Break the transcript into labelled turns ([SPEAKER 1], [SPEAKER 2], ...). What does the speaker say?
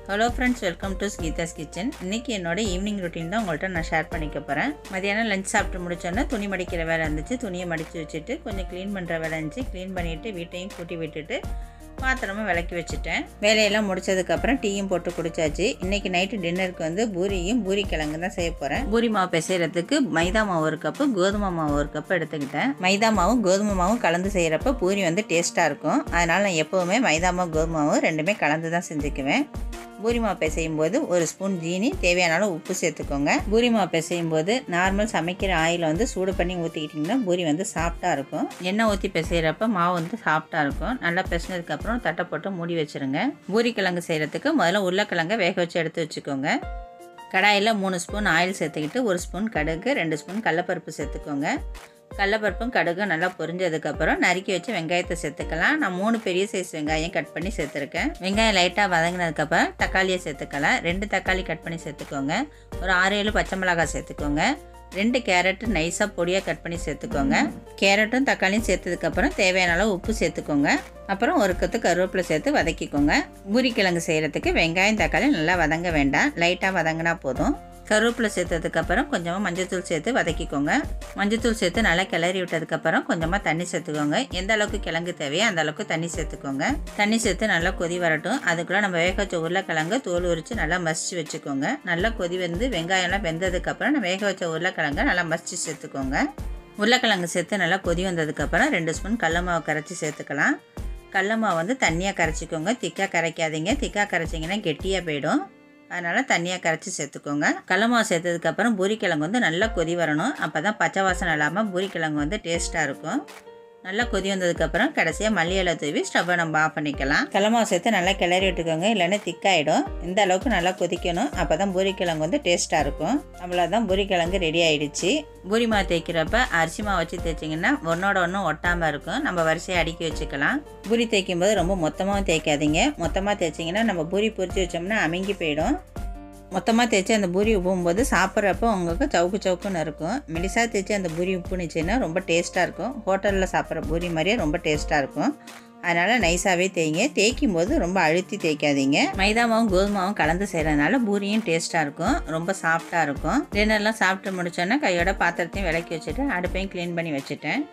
[SPEAKER 1] Hello friends, welcome to Geetha's kitchen. இன்றைக்கி என்னோட evening routine தான் உங்கள்கிட்ட நான் ஷேர் பண்ணிக்க போகிறேன். மதியானம் லஞ்ச் சாப்பிட்டு முடிச்சோன்னா துணி மடிக்கிற வேலை இருந்துச்சு. துணியை மடித்து வச்சுட்டு கொஞ்சம் க்ளீன் பண்ணுற வேலை இருந்துச்சு. க்ளீன் பண்ணிவிட்டு வீட்டையும் கூட்டி விட்டுட்டு பாத்திரமும் விளக்கி வச்சுட்டேன். வேலையெல்லாம் முடிச்சதுக்கப்புறம் டீயும் போட்டு குடிச்சாச்சு. இன்றைக்கி நைட்டு டின்னருக்கு பூரியும் பூரி கிழங்கு தான் செய்ய போகிறேன். பூரி மாவு பிசைகிறதுக்கு மைதா மாவு ஒரு கப்பு, கோதுமை மாவு ஒரு கப்பு எடுத்துக்கிட்டேன். மைதா மாவும் கோதுமை மாவும் கலந்து செய்கிறப்ப பூரி டேஸ்ட்டாக இருக்கும். அதனால் நான் எப்போவுமே மைதா மாவு கோதுமை மாவு ரெண்டுமே கலந்து தான் செஞ்சுக்குவேன். பூரி மாவு பிசையும் போது ஒரு ஸ்பூன் ஜீனி, தேவையான அளவு உப்பு சேர்த்துக்கோங்க. பூரி மாவு பிசையும் போது நார்மல் சமைக்கிற ஆயில் சூடு பண்ணி ஊற்றிக்கிட்டிங்கன்னா பூரி சாஃப்டாக இருக்கும். எண்ணெய் ஊற்றி பிசைகிறப்ப மாவு சாஃப்டாக இருக்கும். நல்லா பிசைனதுக்கப்புறம் தட்டை போட்டு மூடி வச்சுருங்க. பூரி கிழங்கு செய்கிறதுக்கு முதல்ல உருளைக்கிழங்கை வேக வச்சு எடுத்து வச்சுக்கோங்க. கடாயில் 3 ஸ்பூன் ஆயில் சேர்த்துக்கிட்டு 1 ஸ்பூன் கடுகு, 2 ஸ்பூன் கடலப்பருப்பு சேர்த்துக்கோங்க. கடலப்பருப்பும் கடுகும் நல்லா பொரிஞ்சதுக்கப்புறம் நறுக்கி வச்சு வெங்காயத்தை சேர்த்துக்கலாம். நான் 3 பெரிய சைஸ் வெங்காயம் கட் பண்ணி சேர்த்துருக்கேன். வெங்காயம் லைட்டாக வதங்கினதுக்கப்புறம் தக்காளியை சேர்த்துக்கலாம். 2 தக்காளி கட் பண்ணி சேர்த்துக்கோங்க. ஒரு 6-7 பச்சை மிளகாய் சேர்த்துக்கோங்க. 2 கேரட்டு நைஸாக பொடியாக கட் பண்ணி சேர்த்துக்கோங்க. கேரட்டும் தக்காளியும் சேர்த்ததுக்கப்புறம் தேவையான அளவு உப்பு சேர்த்துக்கோங்க. அப்புறம் ஒரு கொத்து கருவேப்பிலை சேர்த்து வதக்கிக்கோங்க. பூரி கிழங்கு செய்கிறதுக்கு வெங்காயம் தக்காளி நல்லா வதங்க வேண்டாம், லைட்டாக வதங்கினா போதும். கருவேப்பிலை சேர்த்ததுக்கப்புறம் கொஞ்சமாக மஞ்சள்தூள் சேர்த்து வதக்கிக்கோங்க. மஞ்சள்தூள் சேர்த்து நல்லா கிளறி விட்டதுக்கப்புறம் கொஞ்சமாக தண்ணி சேர்த்துக்கோங்க. எந்த அளவுக்கு கிழங்கு தேவையோ அந்த அளவுக்கு தண்ணி சேர்த்துக்கோங்க. தண்ணி சேர்த்து நல்லா கொதி வரட்டும். அதுக்குள்ளே நம்ம வேக வச்ச உருளைக்கிழங்கு தோல் உரித்து நல்லா மசிச்சு வச்சுக்கோங்க. நல்லா கொதி வெங்காயம்லாம் வெந்ததுக்கப்புறம் நான் வேக வச்ச உருளைக்கிழங்கு நல்லா மசிச்சு சேர்த்துக்கோங்க. உருளைக்கிழங்கு சேர்த்து நல்லா கொதி வந்ததுக்கப்புறம் 2 ஸ்பூன் கடல மாவு கரைச்சி சேர்த்துக்கலாம். கடல மாவு தண்ணியாக கரைச்சிக்கோங்க, திக்காக கரைக்காதீங்க. திக்காக கரைச்சிங்கன்னா கெட்டியாக போயிடும். அதனால் தண்ணியாக கரைச்சி சேர்த்துக்கோங்க. கடல மாவு சேர்த்ததுக்கப்புறம் பூரி கிழங்கு நல்லா கொதி வரணும். அப்போ தான் பச்சை வாசனை இல்லாமல் பூரி கிழங்கு டேஸ்ட்டாக இருக்கும். நல்லா கொதி வந்ததுக்கப்புறம் கடைசியாக மல்லி இலை தூவி ஸ்டவ்வை நம்ம ஆஃப் பண்ணிக்கலாம். கடல மாவு சேர்த்து நல்லா கிளறி விட்டுக்கோங்க, இல்லைன்னா திக்காயிடும். இந்த அளவுக்கு நல்லா கொதிக்கணும். அப்போ தான் பூரி கிழங்கு டேஸ்ட்டாக இருக்கும். அவ்வளோதான், பூரி கிழங்கு ரெடி ஆகிடுச்சு. பூரி மாவு தேய்க்கிறப்ப அரிசி மாவு வச்சு தேய்ச்சிங்கன்னா ஒன்றோட ஒன்றும் ஒட்டாமல் இருக்கும். நம்ம வரிசையை அடுக்கி வச்சுக்கலாம். பூரி தேய்க்கும் போது ரொம்ப மொத்தமாகவும் தேய்க்காதீங்க. மொத்தமாக தேய்ச்சிங்கன்னா நம்ம பூரி பொரிச்சு வச்சோம்னா அமுங்கி போயிடும். மொத்தமாக தேய்ச்சி அந்த பூரி உப்பும்போது சாப்பிட்றப்போ உங்களுக்கு சவுக்கு சவுக்குன்னு இருக்கும். மெலிசாக தேய்ச்சி அந்த பூரி உப்புனுச்சின்னா ரொம்ப டேஸ்ட்டாக இருக்கும். ஹோட்டலில் சாப்பிட்ற பூரி மாதிரியே ரொம்ப டேஸ்ட்டாக இருக்கும். அதனால் நைஸாகவே தேய்ங்க. தேய்க்கும் போது ரொம்ப அழுத்தி தேய்க்காதீங்க. மைதா மாவும் கோதுமை மாவும் கலந்து செய்கிறதுனால பூரியும் டேஸ்ட்டாக இருக்கும், ரொம்ப சாஃப்டாக இருக்கும். டின்னர்லாம் சாப்பிட்டு முடிச்சோன்னா கையோட பாத்திரத்தையும் விளக்கி வச்சுட்டு அடுப்பையும் க்ளீன் பண்ணி வச்சுட்டேன்.